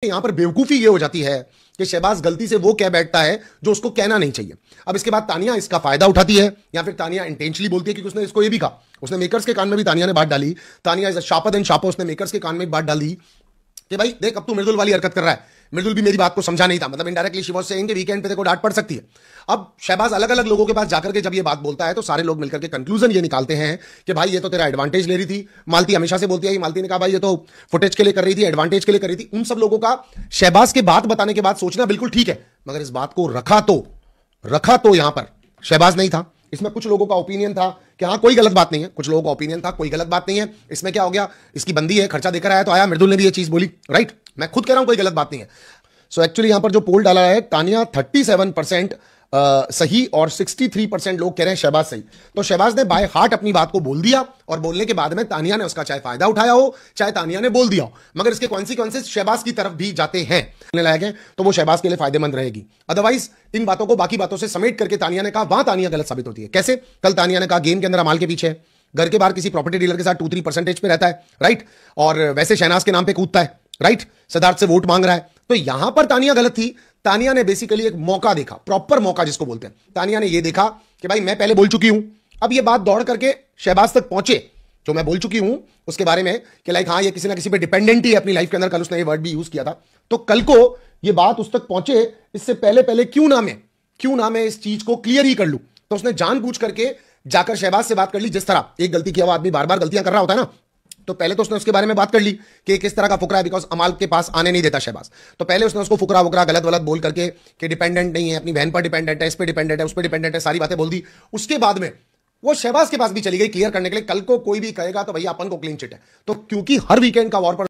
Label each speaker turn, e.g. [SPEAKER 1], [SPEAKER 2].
[SPEAKER 1] यहां पर बेवकूफी ये हो जाती है कि शहबाज गलती से वो कह बैठता है जो उसको कहना नहीं चाहिए। अब इसके बाद तानिया इसका फायदा उठाती है, या फिर तानिया इंटेंशनली बोलती है, क्योंकि उसने इसको ये भी कहा, उसने मेकर्स के कान में भी तानिया ने बात डाली। Tania is a sharper than sharper, उसने मेकर्स के कान में बात डाली कि भाई देख, अब तू मृदुल वाली हरकत कर रहा है। मृदुल भी मेरी बात को समझा नहीं था, मतलब इनडायरेक्टली शी वाज सेइंग कि वीकेंड पे देखो डांट पड़ सकती है। अब शहबाज अलग अलग लोगों के पास जाकर के जब ये बात बोलता है तो सारे लोग मिलकर के कंक्लूजन ये निकालते हैं कि भाई ये तो तेरा एडवांटेज ले रही थी। मालती हमेशा से बोलती है, मालती ने कहा भाई ये तो फुटेज के लिए कर रही थी, एडवांटेज के लिए कर रही थी। उन सब लोगों का शहबाज के बात बताने के बाद सोचना बिल्कुल ठीक है, मगर इस बात को रखा तो यहां पर शहबाज नहीं था। इसमें कुछ लोगों का ओपिनियन था कि हाँ कोई गलत बात नहीं है, कुछ लोगों का ओपिनियन था कोई गलत बात नहीं है। इसमें क्या हो गया, इसकी बंदी है, खर्चा देकर आया तो आया। मृदुल ने भी ये चीज बोली, राइट, मैं खुद कह रहा हूं कोई गलत बात नहीं है। सो एक्चुअली यहां पर जो पोल डाला है, तानिया 37% सही और 63% लोग कह रहे हैं शहबाज सही। तो शहबाज ने बाय हार्ट अपनी बात को बोल दिया, और बोलने के बाद में तानिया ने उसका चाहे फायदा उठाया हो चाहे तानिया ने बोल दिया हो, मगर इसके कॉन्सिक्वेंसेस शहबाज की तरफ भी जाते हैं। लायक है तो वो शहबाज के लिए फायदेमंद रहेगी। अदरवाइज इन बातों को बाकी बातों से समेट करके तानिया ने कहा, वहां तानिया गलत साबित होती है। कैसे? कल तानिया ने कहा गेम के अंदर अमाल के पीछे, घर के बाहर किसी प्रॉपर्टी डीलर के साथ 2-3% पे रहता है, राइट, और वैसे शहनाज के नाम पे कूदता है, राइट, सिद्धार्थ से वोट मांग रहा है। तो यहां पर तानिया गलत थी। तानिया ने बेसिकली एक मौका देखा, प्रॉपर मौका जिसको बोलते हैं। तानिया ने यह देखा कि भाई मैं पहले बोल चुकी हूं, अब ये बात दौड़ करके शहबाज तक पहुंचे जो मैं बोल चुकी हूं उसके बारे में कि लाइक हाँ ये किसी ना किसी पे डिपेंडेंट ही है अपनी लाइफ के अंदर। कल उसने ये वर्ड भी यूज किया था, तो कल को ये बात उस तक पहुंचे इससे पहले क्यों ना मैं इस चीज को क्लियर ही कर लूं। तो उसने जानबूझ करके जाकर शहबाज से बात कर ली। जिस तरह एक गलती किया हुआ आदमी बार बार गलतियां कर रहा होता है ना, तो पहले तो उसने उसके बारे में बात कर ली कि किस तरह का फुकरा है, बिकॉज अमाल के पास आने नहीं देता शहबाज। तो पहले उसने उसको फुकरा वुकरा गलत वलत बोल करके कि डिपेंडेंट नहीं है, अपनी बहन पर डिपेंडेंट है, इस पर डिपेंडेंट है, उस पर डिपेंडेंट है, सारी बातें बोल दी। उसके बाद में वो शहबाज के पास भी चली गई क्लियर करने के लिए। कल को कोई भी कहेगा तो भैया अपन को क्लीन चिट है। तो क्योंकि हर वीकेंड का वॉर पर